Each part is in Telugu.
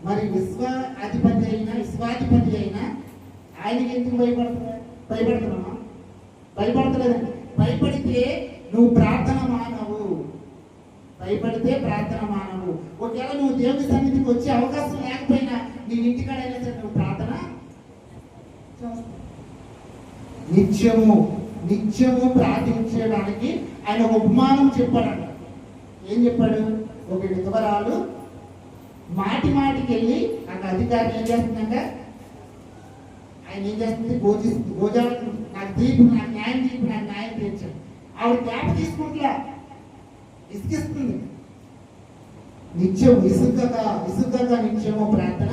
మరి విశ్వాధిపతి అయినా ఆయనకి ఎందుకు భయపడుతున్నామా? భయపడతలేదండి. భయపడితే నువ్వు ప్రార్థన మానవు. భయపడితే ప్రార్థన మానవు. ఒకవేళ నువ్వు దేవుని సన్నిధికి వచ్చే అవకాశం లేకపోయినా నీ ఇంటికాడైనా సరే నువ్వు ప్రార్థన నిత్యము ప్రార్థించడానికి ఆయన ఒక ఉపమానం చెప్పాడంట. ఏం చెప్పాడు? ఒక విధవరాలు మాటికి వెళ్ళి అక్కడ అధికారి ఏం చేస్తుందంట, ఆయన ఏం చేస్తుంది, నాకు న్యాయం తీర్చాడు. ఆవిడ క్యాప తీసుకుంటా ఇసుకిస్తుంది. ఇసుకగా నిత్యము ప్రార్థన.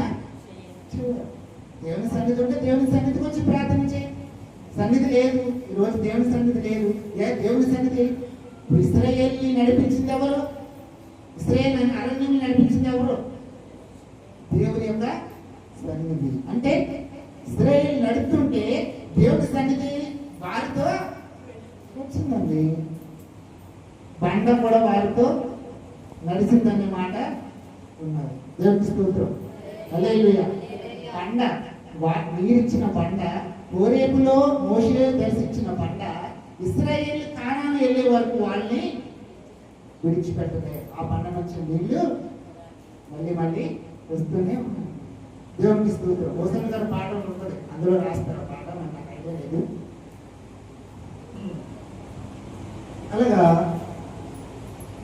దేవుని సన్నిధి ఉంటే దేవుని సన్నిధికి వచ్చి ప్రార్థన చేయి. సన్నిధి లేదు, ఈరోజు దేవుని సన్నిధి లేదు. దేవుని సన్నిధి ఇశ్రాయేలుని నడిపించింది ఎవరు? ఇశ్రాయేలు అరణ్యం నడిపించింది ఎవరు? దేవుని యొక్క సన్నిధి. అంటే ఇశ్రాయేలు నడుస్తుంటే దేవుని సన్నిధి వారితో వచ్చిందండి. బండ కూడా వారితో నడిచిందనే మాట ఉన్నది. దేవుని స్తోత్రం. హల్లెలూయా. బండ నీరిచ్చిన బండ, హోరేబులో మోషే దర్శించిన బండ ఇశ్రాయేలు కానాను వెళ్ళే వరకు వాళ్ళని విడిచిపెట్టలే. ఆ బండ నుంచి నీళ్లు మళ్ళీ వస్తూనే ఉన్నాయి. దేవునికి స్తోత్రం. హోసన్ గారు పాట ఉంటుంది, అందులో రాస్తారు ఆ పాట, నాకు ఐడియా లేదు. అలాగా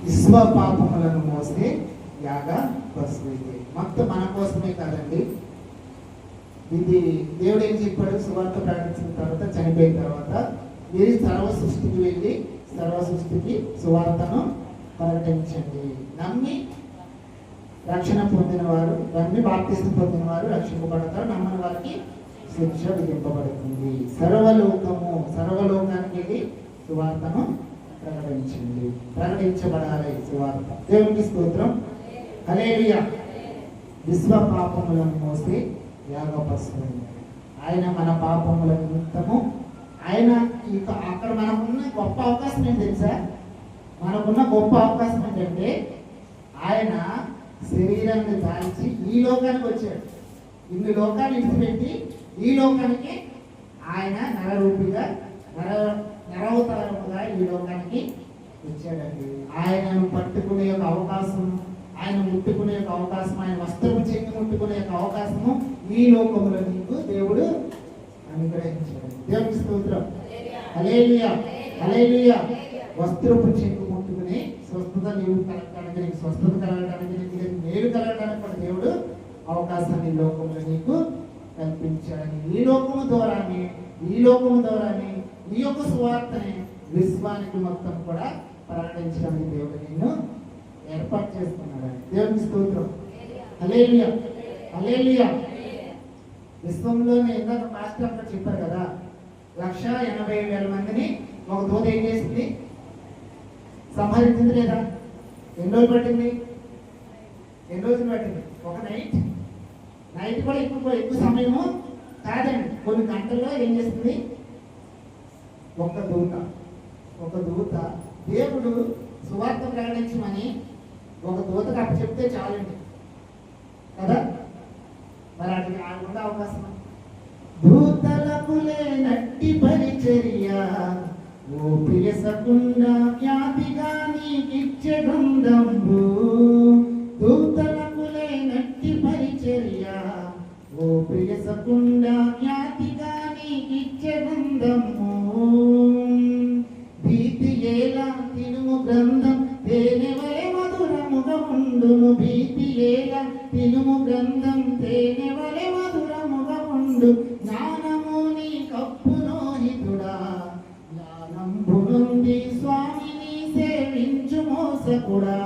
విశ్వ పాపములను మోసే యాగ పశువు. మొత్తం మన కోసమే కాదండి. ఇది దేవుడు ఏం చెప్పాడు? సువార్త ప్రకటించిన తర్వాత, చనిపోయిన తర్వాత మీరు సర్వ సృష్టికి వెళ్ళి సర్వ సృష్టికి సువార్తను ప్రకటించండి. నమ్మి రక్షణ పొందిన వారు, నమ్మి బాప్తిసం పొందిన వారు రక్షింపబడతారు, నమ్మని వారికి శిక్ష విధింపబడుతుంది. సర్వలోకానికి వెళ్ళి సువార్తను ప్రకటించబడాలి. సువార్త. దేవునికి స్తోత్రం. హల్లెలూయా. విశ్వ పాపములను మోసి యాగ పశువు. ఆయన మన పాపముల నిమిత్తము ఆయన అక్కడ మనకున్న గొప్ప అవకాశం ఏంటి తెలుసా? మనకున్న గొప్ప అవకాశం ఏంటంటే ఆయన శరీరాన్ని దాల్చి ఈ లోకానికి వచ్చాడు. ఇన్ని లోకాలు విడిచిపెట్టి ఈ లోకానికి ఆయన నరవతారముగా ఈ లోకానికి వచ్చాడండి. ఆయనను పట్టుకునే ఒక అవకాశం, ఆయన ముట్టుకునే ఒక అవకాశం, ఆయన వస్త్రము చెంగి ముట్టుకునే ఒక అవకాశము ఈ లోకములో నీకు దేవుడు అనుగ్రహించాడు. దేవునికి స్తోత్రం. హల్లెలూయా. హల్లెలూయా. వస్త్రపు చెంగు ముట్టుకుని స్వస్థత నీవు కలగడానికి, నీకు స్వస్థత కలగడానికి, నీకు మేలు కలగడానికి కూడా దేవుడు అవకాశాన్ని ఈ లోకంలో నీకు కల్పించాడని, ఈ లోకము ద్వారానే ఈ యొక్క సువార్తని విశ్వానికి మొత్తం కూడా ప్రకటించడానికి దేవుడు నిన్ను ఏర్పాటు చేస్తున్నాడని. దేవునికి స్తోత్రం. హల్లెలూయా. హల్లెలూయా. విశ్వంలోనే ఇందాక పాస్టర్ అక్కడ చెప్పారు కదా, 1,80,000 మందిని ఒక దూత ఏం చేసింది? సంహరించింది లేదా? ఎన్ని రోజులు పట్టింది? ఒక నైట్ కూడా ఎక్కువ సమయము కాదండి, కొన్ని గంటల్లో ఏం చేస్తుంది? ఒక దూత దేవుడు సువార్త ప్రకటించమని ఒక దూతకు అప్పు చెప్తే చాలండి కదా. మరి అది ఆడుకుంటే అవకాశం. దూతలకు లేనట్టి పరిచర్య ఓ పిలసకుండా వ్యాధిగా నీకిచ్చే గంధంబు. దూతలకు లేనట్టి పరిచర్య ఓ పిలసకుండా వ్యాధిగా నీకిచ్చే గంధము. భీతి ఏలా తినుము గ్రంథం తేనెవలె మధురముగా ఉండును. భీతి ఏలా తినుము గ్రంథం తేనెవలె మధురముగా ఉండు. జ్ఞానము నీ కప్పునోహితుడా, జ్ఞానంబునుంది స్వామిని సేవించు మోసకుడా.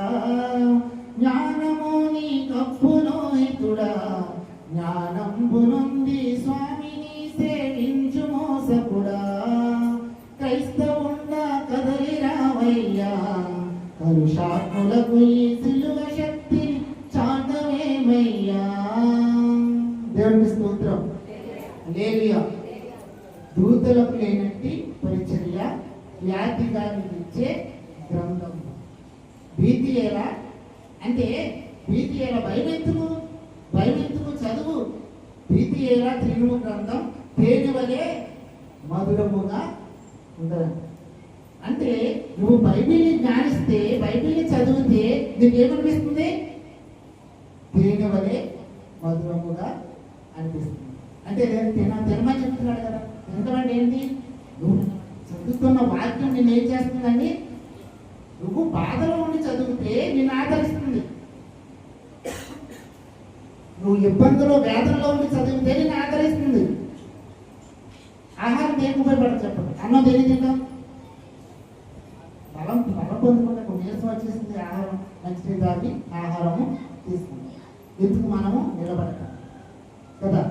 జ్ఞానము నీ కప్పునోహితుడా, జ్ఞానంబునుంది స్వామిని సేవించు మోసకుడా. క్రైస్తవుండా కదలి రావయ్యా, కలుషాత్ములకు ఈ సిలువ శక్తిని చాటవేమయ్యా. దేవునికి స్తోత్రం. హల్లెలూయా. దూతలకు లేనట్టి పరిచర్య, వ్యాధిగానికి ఇచ్చే గ్రంథం. భీతి ఎలా అంటే, భయం ఎందుకు? భయం ద్వితీయ త్రినుము గ్రంథం తేనె వలె మధురముగా ఉంటుందంట. అంటే నువ్వు బైబిల్ని జ్ఞానిస్తే, బైబిల్ని చదివితే నీకేమనిపిస్తుంది? తేనె వలె మధురముగా అనిపిస్తుంది. అంటే తినమని చెప్తున్నాడు కదా. తినడం ఏంటి? నువ్వు చదువుతున్న వాక్యం నేను ఏం చేస్తుందండి? నువ్వు బాధలో ఉండి చదివితే నిన్ను ఆదరిస్తుంది. నువ్వు ఇబ్బందులో వేదనలో ఉండి చదివితే నిన్ను ఆదరిస్తుంది. ఆహారం దేనికి ఉపయోగపడదు చెప్పండి? అన్నం దేనికి తింటాం? బలం పొందుకుంటే నీరసం వచ్చేసింది, ఆహారం మంచి దాటి ఆహారము తీసుకుంటాం. ఎందుకు మనము నిలబడతాం కదా.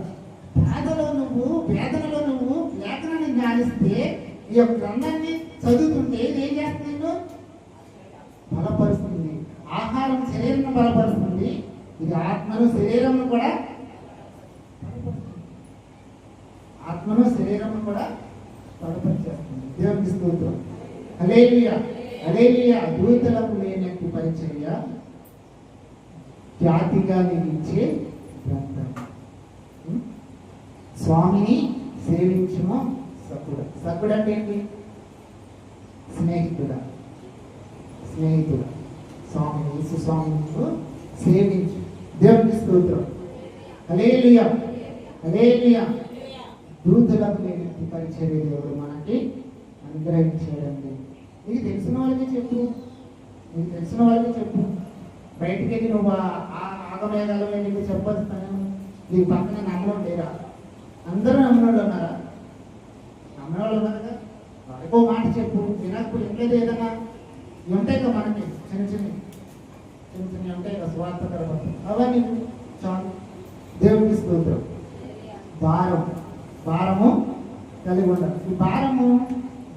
బాధలో నువ్వు, వేదనలో నువ్వు లేఖనాన్ని జ్ఞానిస్తే, ఈ యొక్క గ్రంథాన్ని చదువుతుంటే ఏం చేస్తుంది? నిన్ను బలపరుస్తుంది. ఆహారం శరీరం బలపరుస్తుంది, ఇది ఆత్మను శరీరంను కూడా బలపరిచేస్తుంది. దేవునికి స్తోత్రం. హల్లెలూయా హల్లెలూయా. దూతలకు లేనట్టు పరిచర్య ఖ్యాతిగా నిలిచే గ్రంథం. స్వామిని సేవించుము సకుడు. సకుడు అంటే ఏంటి? స్నేహితుడా. స్వామిని, యేసు స్వామిని సేవించు. దేవునికి స్తోత్రం. హల్లెలూయా హల్లెలూయా. దూతలకు లేని పరిచర్య దేవుడు మనకి అనుగ్రహించాడండి. నీకు తెలిసిన వాళ్ళకి చెప్పు, బయటికి వెళ్ళి నువ్వు ఆగమేఘాలు నీకు చెప్పొస్తాను. నీకు పక్కన నమ్మడం లేరా? అందరూ నమ్మడం ఉన్నారా? నమ్మడం ఉన్నారు కదా. ఎక్కువ మాట చెప్పు. వినప్పుడు ఇంట్లేదు ఏదన్నా ఇవి ఉంటాయి కదా మనకి, చిన్న ఉంటాయి కదా స్వార్థకర అవన్నీ చాలు. దేవుడికి స్తోత్రం. భారము కలిగి ఉండాలి. ఈ భారము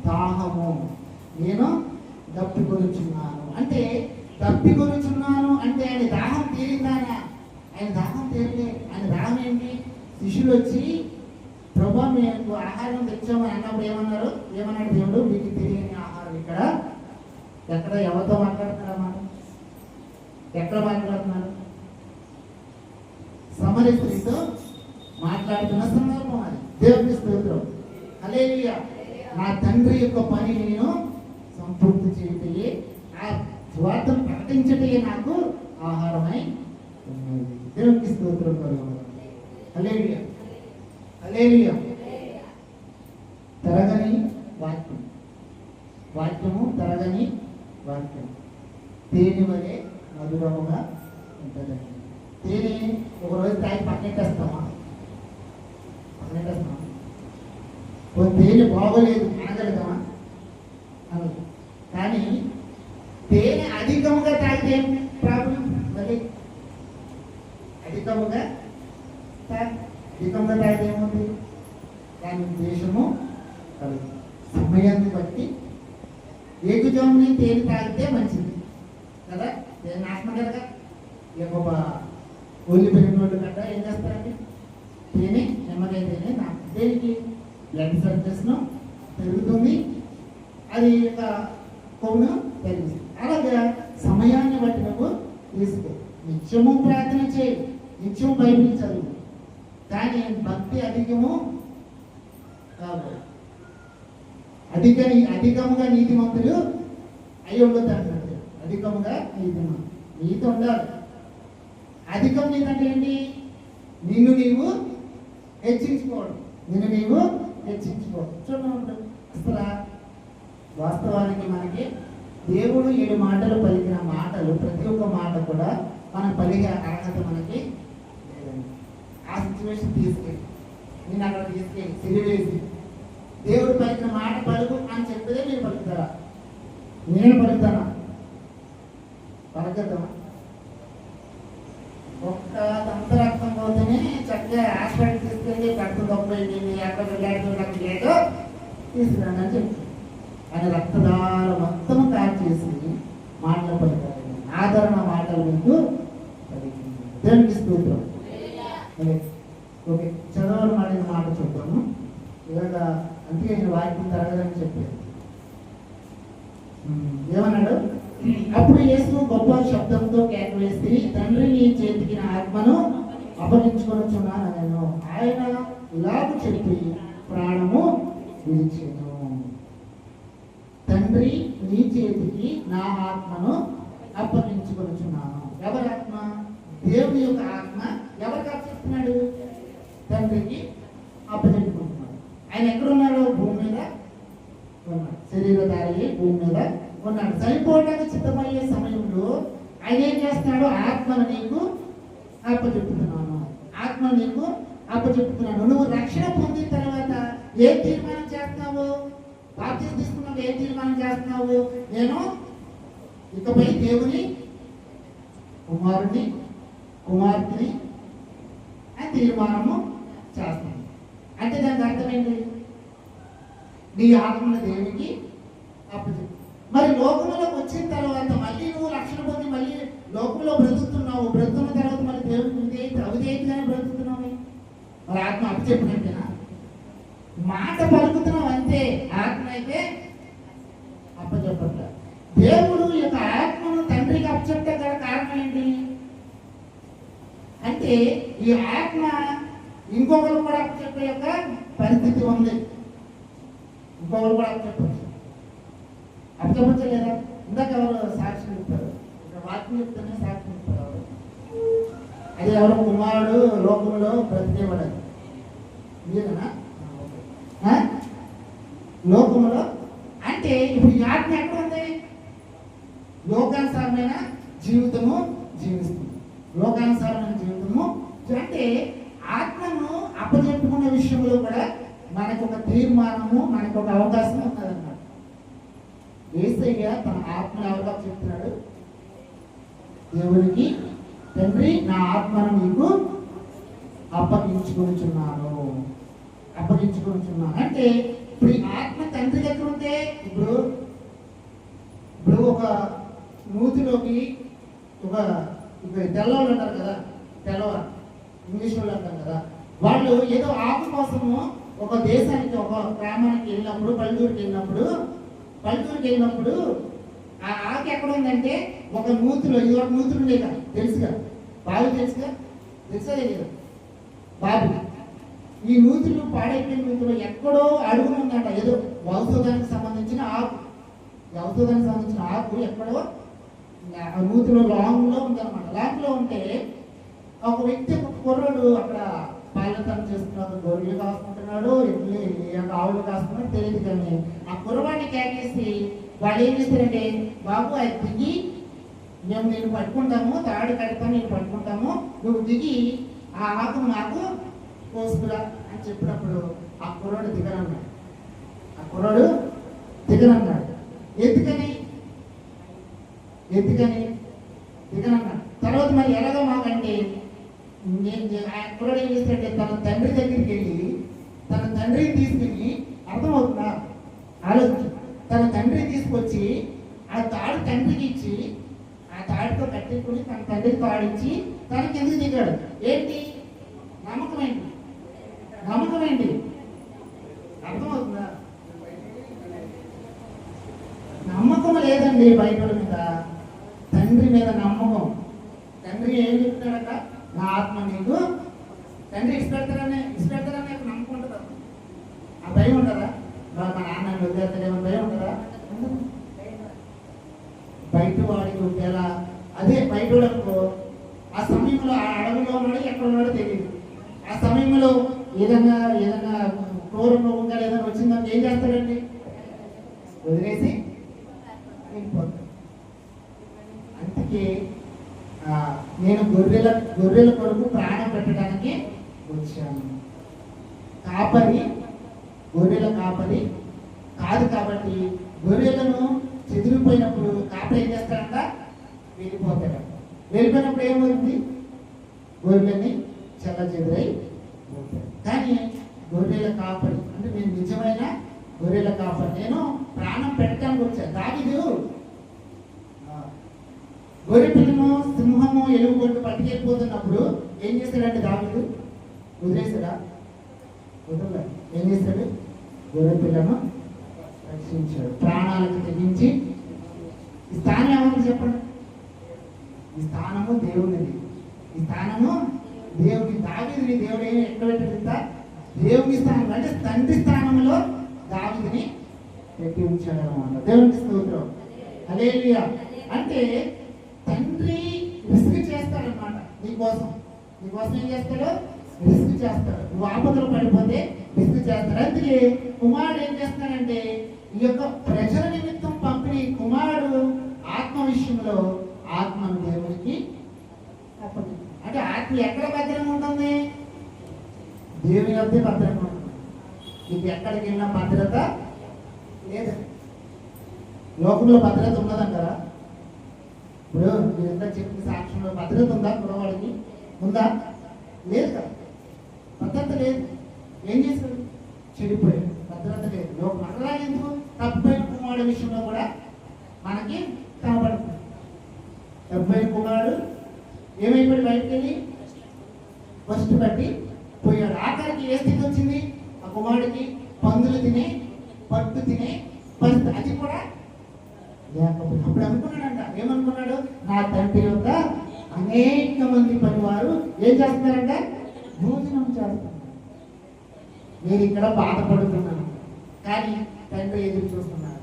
దాహము. నేను దప్పికొనుచున్నాను అంటే, ఆయన దాహం తీరిందానా? ఆయన దాహం తీరలే. ఆయన దాహం ఏంటి? శిష్యులు వచ్చి ప్రభా మేము ఆహారం తెచ్చామని అన్నప్పుడు ఏమన్నాడు దేవుడు? మీకు తెలియని ఆహారం ఇక్కడ ఎక్కడ? ఎవరితో మాట్లాడుతున్నారా? మనం ఎక్కడ మాట్లాడుతున్నారు? సమరయ స్త్రీతో మాట్లాడుతున్న సందర్భం అది. దేవునికి స్తోత్రం. హల్లెలూయా. నా తండ్రి యొక్క పని నేను సంపూర్తి చేయటయే, ఆ స్వార్థం ప్రకటించటయే నాకు ఆహారమై ఉన్నది. దేవునికి స్తోత్రం కలుగును. హల్లెలూయా హల్లెలూయా. తరగని వాక్యము తరగని వాక్యం తేనె వలె మధురముగా ఉంటుందండి. తేనె ఒకరోజు తాగి పక్కనెట్టేస్తామా? తేనె బాగోలేదు అనగలుగుతామా? అనదు. కానీ తేనె అధికముగా తాగితే ఏం ప్రాబ్లం? మరి అధికముగా తాగితే ఏముంది? దాని ఉద్దేశము కలుగు. సమయాన్ని బట్టి ఏగుజాముని తేనె తాగితే మంచిది కదా. తేనె నాశనం కదా. ఇక ఒళ్ళు పెరిగిన వాళ్ళు కట్ట ఏం చేస్తారండి? తేనె, నిమ్మకాయ తేనె దేనికి? బ్లడ్ సర్క్యులేషన్ పెరుగుతుంది, అది యొక్క కొవ్వును పెరుగుతుంది. అలాగే సమయాన్ని బట్టి నువ్వు తీసుకో. నిత్యము ప్రార్థన చేయి, నిత్యము బైబిల్ చదువు. కానీ భక్తి అధికము కాదు. అధికముగా నీతిమంతులు అయి ఉండదు అంటున్నాడు. అధికముగా నీతి ఉండాలి. అధికం నీతి అంటే ఏంటి? నిన్ను నీవు హెచ్చించుకోవడం. చూడండి, అసలు వాస్తవానికి మనకి దేవుడు 7 మాటలు పలికిన మాటలు, ప్రతి ఒక్క మాట కూడా మనం పలికే అర్హత మనకి లేదండి. ఆ సిచ్యువేషన్ తీసుకెళ్ళి, నేను అక్కడ తీసుకెళ్ళి సిరివేసి దేవుడు పలికిన మాట పలుకు అని చెప్పేదే మీరు పలుకుతారా? నేను పలుకుతానా? పలకద్దామా? ఒక్క దంత రక్తం పోతేనే చక్కగా హాస్పిటల్ తీసుకెళ్ళి రక్తం తప్పైంది, ఎక్కడ వెళ్ళాడుతున్నట్టు లేదో తీసుకురండి అని చెప్తాను. ఆయన రక్తదార మొత్తం ప్యాక్ చేసి మాటలు పలుకుతారు. ఆదరణ మాటలు మీకు దేవునికి స్తోత్రం. ఓకే, చదవడం అనే మాట చూద్దాము. ఇలాగ అందుకే నేను వాక్యం తరగదని చెప్పాను. ఏమన్నాడు? అప్పుడు యేసు గొప్ప శబ్దంతో కేక వేసి, తండ్రి నీ చేతికి నా ఆత్మను అప్పగించుకొనుచున్నాను నేను. ఆయన ఇలాగ చెప్పి ప్రాణము విడిచెను. తండ్రి, నీ చేతికి నా ఆత్మను అప్పగించుకొనుచున్నాను. ఎవరి ఆత్మ? దేవుని యొక్క ఆత్మ ఎవరికి అప్పచెప్తున్నాడు? తండ్రికి అప్పచెప్పుకుంటున్నాడు. ఆయన ఎక్కడున్నాడు? భూమి మీద ఉన్నాడు. శరీరధారి భూమి మీద ఉన్నాడు. చనిపోవడానికి సిద్ధమయ్యే సమయంలో ఆయన ఏం చేస్తున్నాడు? ఆత్మను నీకు అప్పచెప్పుతున్నాను, ఆత్మను నీకు అప్పచెప్పుతున్నాను. నువ్వు రక్షణ పొందిన తర్వాత ఏ తీర్మానం చేస్తున్నావు? బాప్తిసం తీసుకున్నావు, ఏ తీర్మానం చేస్తున్నావు? నేను ఇకపై దేవుని కుమారుని కుమార్తెని అని తీర్మానము చేస్తాను. అంటే దానికి అర్థం ఏంటి? నీ ఆత్మను దేవునికి అప్పచెప్పు. మరి లోకంలోకి వచ్చిన తర్వాత మళ్ళీ నువ్వు రక్షణ పొంది మళ్ళీ లోకంలో బ్రతుకుతున్నావు. బ్రతుకున్న తర్వాత మళ్ళీ దేవునికి అవిధేయతగానే బ్రతుకుతున్నావు. మరి ఆత్మ అప్పచెప్పినట్టేనా? మాట పలుకుతున్నావు అంతే, ఆత్మ అయితే అప్పచెప్పట్లేదు. దేవుడు యొక్క ఆత్మను తండ్రికి అప్పచెప్తే గల కారణం ఏంటి అంటే ఈ ఆత్మ ఇంకొకరు కూడా అప్పచెప్పే యొక్క పరిస్థితి ఉంది. ఇంకొకరు కూడా అప్పచెప్పలేదా? ఇందాక ఎవరు సాక్షి చెప్తారు, ఇక్కడ వాక్యం చెప్తేనే సాక్షి చెప్తారు. అది ఎవరు? కుమారుడు లోకంలో బ్రతికేవాడు మీరేనా? లోకంలో అంటే ఇప్పుడు ఈ ఆత్మ ఎక్కడ ఉంది? లోకానుసారమైన జీవితము జీవిస్తుంది. లోకానుసారమైన జీవితము అంటే ఆత్మను అప్పచెప్పుకునే విషయంలో కూడా మనకు ఒక తీర్మానము, మనకు ఒక అవకాశం ఉన్నదన్నమాట. యేసయ్య తన ఆత్మను ఎవరికి అప్పచెప్తున్నాడు? దేవునికి, తండ్రి నా ఆత్మను నీకు అప్పగించుకొనుచున్నాను అంటే ఇప్పుడు ఈ ఆత్మ తండ్రి దగ్గర ఉంటే ఇప్పుడు ఒక నూతిలోకి ఒక తెల్లవాళ్ళు అంటారు కదా, తెల్లవారు ఇంగ్లీష్ వాళ్ళు అంటారు కదా, వాళ్ళు ఏదో ఆకు కోసము ఒక దేశానికి ఒక గ్రామానికి వెళ్ళినప్పుడు, పల్లెటూరుకి వెళ్ళినప్పుడు ఆ ఆకు ఎక్కడ ఉందంటే ఒక నూతిలో, ఇది ఒక నూతులు ఉండే కదా, తెలుసుగా, బావి తెలుసుగా, తెలుసా తెలియదు బావి. ఈ నూతులు పాడైపోయిన నూతులు ఎక్కడో అడుగున ఉందంట. ఏదో ఔషధానికి సంబంధించిన ఆకు ఎక్కడో నూతిలో లాంగ్లో ఉందన్నమాట. లాంగ్లో ఉంటే ఒక వ్యక్తి, ఒక కుర్రాడు అక్కడ పాలనతనం చేస్తున్నాడు, గొర్రెలు కాసుకుంటున్నాడు, ఆవులు కాసుకున్నాడు తెలియదు. కానీ ఆ కుర్రవాడిని కేకేసి వాళ్ళు ఏం చేస్తారంటే, బాబు అది దిగి, మేము నేను పట్టుకుంటాము, తాడు కడతాము, నేను పట్టుకుంటాము, నువ్వు దిగి ఆ ఆకును మాకు కోసుకురా అని చెప్పినప్పుడు ఆ కుర్రాడు దిగనన్నాడు. ఎందుకని దిగనన్నాడు. తర్వాత మరి ఎలాగో మాకంటే ఆ కుర్రాడు ఏం చేస్తాడంటే తన తండ్రి దగ్గరికి వెళ్ళి తన తండ్రిని తీసుకుని, అర్థమవుతుందా ఆలోచించు, తన తండ్రిని తీసుకొచ్చి ఆ తాడు తండ్రికి ఇచ్చి ఆ తాడుతో కట్టేసుకుని తన తండ్రికి తాడిచ్చి తనకి ఎందుకు దిగాడు? ఏంటి? నమ్మకం ఏంటి? అర్థమవుతుందా? నమ్మకం లేదండి బయట మీద, తండ్రి మీద నమ్మకం. తండ్రి ఏం చెప్తాడట? నా ఆత్మ నీకు, తండ్రి ఇష్టపెడతారని నమ్మకం ఉంటుందా? ఆ భయం ఉంటుందా? మా నాన్న వదిలేస్తాడేమో భయం ఉంటుందా? బయట వాడికి ఒకేలా అదే బయట ఆ సమయంలో ఆ అడవిలో ఉన్నాడు, ఎక్కడ ఉన్నాడో తెలియదు. ఆ సమయంలో ఏదైనా క్రూర మృగంగా ఏదైనా వచ్చిందని ఏం చేస్తాడండి? వదిలేసి వెళ్ళిపోతాడు. అందుకే నేను గొర్రెల కొరకు ప్రాణం పెట్టడానికి వచ్చాను. గొర్రెల కాపరి కాదు కాబట్టి గొర్రెలను చెదిరిపోయినప్పుడు కాపరి ఏం చేస్తాడంట? వెళ్ళిపోతాడు. వెళ్ళిపోయినప్పుడు ఏమవుతుంది? గొర్రెలని చెదిరై పోతాడు. కానీ గొర్రెల కాపరి అంటే నేను నిజమైన గొర్రెల కాపరి, నేను ప్రాణం పెట్టడానికి వచ్చాను. దావీదు గొర్రె పిల్లను సింహము ఎలుగుబంటు పట్టుకెళ్ళిపోతున్నప్పుడు ఏం చేస్తాడంటే దావీదు? వదిలేస్తాడా? వదలలే. ఏం చేస్తాడు? గొర్రె పిల్లను రక్షించాడు, ప్రాణాలకు తెగించి. ఈ స్థానం ఏమని చెప్పండి? ఈ స్థానము దేవునిది, ఈ స్థానము దావీదుని దేవుడు ఏమి ఎక్కడ పెట్టిందా? దేవుని స్థానం అంటే తండ్రి స్థానంలో దావీదుని పెట్టి ఉంచాడు అన్నమాట. దేవునికి స్తోత్రం. హల్లెలూయా. అంటే తండ్రి రిస్క్ చేస్తాడనమాట నీకోసం ఏం చేస్తాడు? రిస్క్ చేస్తాడు. నువ్వు ఆపదలు పడిపోతే రిస్క్ చేస్తాడు. అందుకే కుమారుడు ఏం చేస్తాడంటే ఈ యొక్క ప్రజల నిమిత్తం పంపిణీ కుమారుడు ఆత్మ విషయంలో ఆత్మను దేవునికి అంటే ఆత్మ ఎక్కడ భద్రంగా ఉంటుంది? దేవుని వద్దే భద్రంగా ఉంటుంది. నీకు ఎక్కడికి వెళ్ళిన భద్రత లేదండి. లోకంలో భద్రత ఉన్నదంటారా? ఇప్పుడు మీరంతా చెప్పిన సాక్ష్యంలో భద్రత ఉందా? కురవాడికి ఉందా? లేదు కదా, భద్రత లేదు. ఏం చేశాడు? చెడిపోయాడు. భద్రత లేదు. లోకం అలా ఎందుకు? తప్పైన కుమారుడు విషయంలో కూడా మనకి కనబడుతుంది. తప్పైన కుమారుడు ఏమైపోయాడు? బయటకు వెళ్ళి ఫస్ట్ బట్టి పోయాడు. ఆఖరికి ఏ స్థితి వచ్చింది ఆ కుమారుడికి? పందులు తినే పట్టు తినే పరిస్థితి. అది కూడా లేకపోతే అప్పుడు అనుకున్నాడంట. ఏమనుకున్నాడు? నా తండ్రి యొక్క అనేక మంది పనివారు ఏం చేస్తున్నారంట? భోజనం చేస్తున్నారు. నేను ఇక్కడ బాధపడుతున్నాను, కానీ తండ్రి ఎదురు చూస్తున్నారు.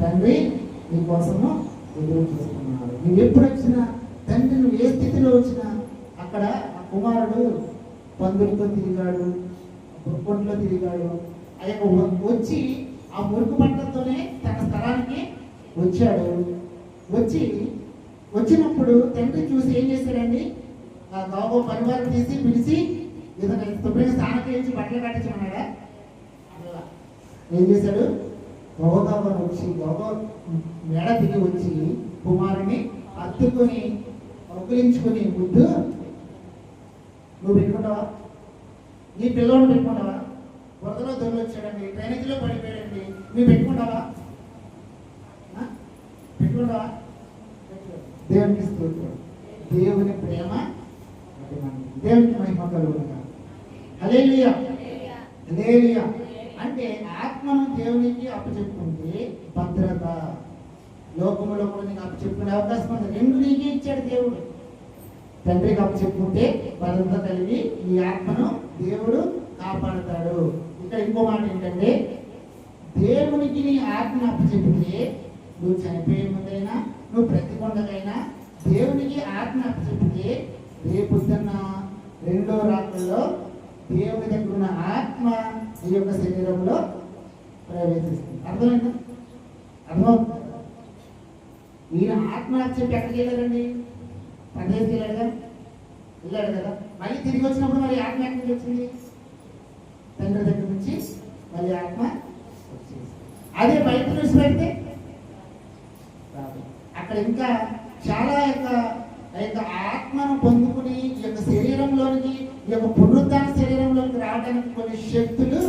తండ్రి నీ కోసము ఎదురు చూస్తున్నారు. నువ్వు ఎప్పుడు వచ్చినా తండ్రి నువ్వు ఏ స్థితిలో వచ్చినా అక్కడ ఆ కుమారుడు పందులతో తిరిగాడు, పొట్టులో తిరిగాడు. ఆ యొక్క వచ్చి ఆ మురుకు పంటతోనే తన స్థలానికి వచ్చాడు. వచ్చినప్పుడు తండ్రి చూసి ఏం చేశాడండి? ఆ గౌరవ పరివారం తీసి పిలిచి ఏదైనా శుభ్రంగా స్నానం చేయించి బట్టలు కట్టించమన్నాడా? ఏం చేశాడు? గౌరవ వచ్చి గౌరవ మెడ దిగి వచ్చి కుమారుని అత్తుకొని ఉగ్గులించుకుని ముద్దు నువ్వు పెట్టుకుంటావా? నీ పిల్లలను పెట్టుకుంటావా? బురదలో దొరికి వచ్చాడండి, డ్రైనేజీలో పడిపోయాడండి, నువ్వు పెట్టుకుంటావా? పెట్టుకుంటావా? దేవునికి స్తోత్రం. దేవుని ప్రేమ దేవునికి మహిమ కలుగునుగా. హల్లెలూయా. హల్లెలూయా. అంటే ఆత్మను దేవునికి అప్పచెప్పుకుంటే భద్రత. లోకములో కూడా నీకు అప్పచెప్పుకునే అవకాశం ఉంది. రెండు నీకే ఇచ్చాడు దేవుడు. తండ్రికి అప్పచెప్పుకుంటే భద్రత కలిగి ఈ ఆత్మను దేవుడు కాపాడుతాడు. ఇక్కడ ఇంకో మాట ఏంటంటే, దేవునికి నీ ఆత్మ అప్పచెప్పితే నువ్వు చనిపోయే ముందైనా నువ్వు బ్రతికొండగైనా దేవునికి ఆత్మ అప్పచెప్పితే రేపొద్దున్న రెండో రాత్రుల్లో దేవుని దగ్గర ఉన్న ఆత్మ ఈ యొక్క శరీరంలో ప్రవేశిస్తుంది. అర్థమైందా? అర్థమవుతుంది. ఈయన ఆత్మ చెప్పి ఎక్కడికి వెళ్ళారండి? ప్రదేశ్ వెళ్ళాడు కదా. మళ్ళీ తిరిగి వచ్చినప్పుడు మరి ఆత్మ ఎక్కడికి వచ్చింది? తండ్రి దగ్గర నుంచి మళ్ళీ ఆత్మ వచ్చింది. అదే బయట నుంచి పెడితే అక్కడ ఇంకా చాలా యొక్క ఆత్మను పొందుకుని ఈ యొక్క శరీరంలోనికి ఈ యొక్క పునరుద్ధాన శరీరంలోకి రావడానికి కొన్ని శక్తులు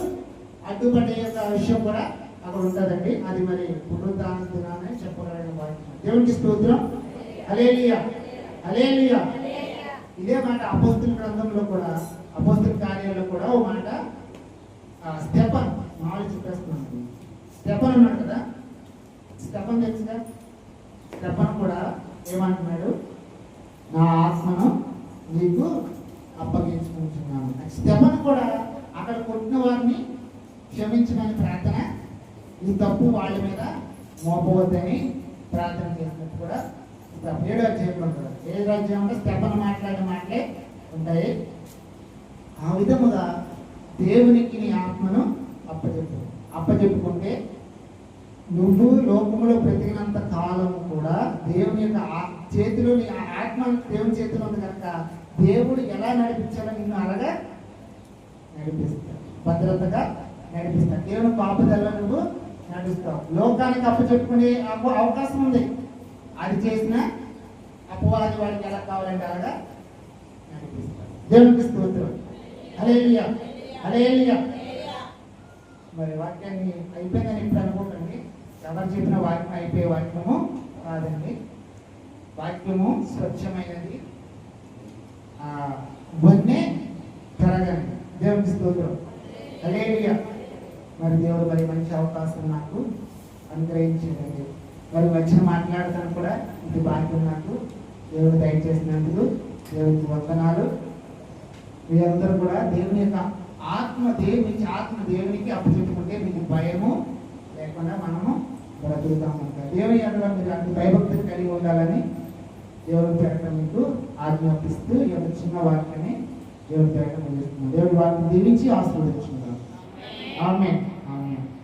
అడ్డుపడే యొక్క విషయం కూడా అక్కడ ఉంటుందండి. అది మరి పునరుద్ధాన దినాన్ని చెప్పగలిగిన వాక్యం. దేవునికి స్తోత్రం. హల్లెలూయా. హల్లెలూయా. ఇదే మాట అపోస్తుల గ్రంథంలో కూడా, అపోస్తుల కార్యాల్లో కూడా ఓ మాట స్టెఫన్ మామూలు చెప్పేస్తున్నాను. స్టెఫన్ ఉన్నాడు కదా, స్టెఫన్ తెలుసుగా. స్టెఫన్ కూడా ఏమంటున్నాడు? నా ఆత్మను నీకు అప్పగించుకుంటున్నాను. స్టెఫన్ కూడా అక్కడ కొట్టిన వారిని క్షమించమని ప్రార్థన, ఈ తప్పు వాళ్ళ మీద మోపవద్దని ప్రార్థన చేసినట్టు కూడా 7వ అధ్యాయంలో ఉంటాడు. 7వ అధ్యాయంలో స్టెఫన్ మాట్లాడిన మాటలే ఉంటాయి. ఆ విధముగా దేవునికి నీ ఆత్మను అప్పచెప్పుకుంటే నువ్వు లోకములో బ్రతికినంత కాలం కూడా దేవుని యొక్క చేతిలో నీ ఆత్మ దేవుని చేతిలో ఉంది కనుక దేవుడు ఎలా నడిపించాలో నిన్ను అలాగా నడిపిస్తాడు, భద్రతగా నడిపిస్తాడు. దేవుని కాపుదలలో నువ్వు నడుస్తావు. లోకానికి అప్పచెప్పుకునే అవకాశం ఉంది. అది చేసిన అపవాది వాడికి ఎలా కావాలంటే అలాగా నడిపిస్తాడు. దేవునికి స్తోత్రం. హల్లెలూయా. హల్లెలూయా. మరి వాక్యాన్ని అయిపోయిందని ఇప్పుడు అనుకోకండి. ఎవరు చెప్పిన వాక్యం అయిపోయే వాక్యము కాదండి. వాక్యము స్వచ్ఛమైనది, వన్నే కరగండి. దేవునికి స్తోత్రం. హల్లెలూయా. మరి దేవుడు మరి మంచి అవకాశం నాకు అనుగ్రహించిందండి. మరి వచ్చిన మాట్లాడతాను కూడా ఇది భాగ్యం నాకు దేవుడు దయచేసినందుకు దేవునికి వందనాలు. మీ అందరూ కూడా దేవుని యొక్క ఆత్మ దేవునికి అప్పచెప్పుకుంటే మీకు భయము లేకుండా మనము బ్రతుకుతాము. దేవుని యొక్క మీరు అన్ని భయభక్తులు కలిగి ఉండాలని దేవుని పేరట మీకు ఆజ్ఞాపిస్తూ ఈ యొక్క చిన్న వాక్యాన్ని దేవుని పేరట ముగిస్తున్నాం. దేవుడి వాక్యం దీవించి ఆశీర్వదించుకుంటాం. ఆమేన్. ఆమేన్.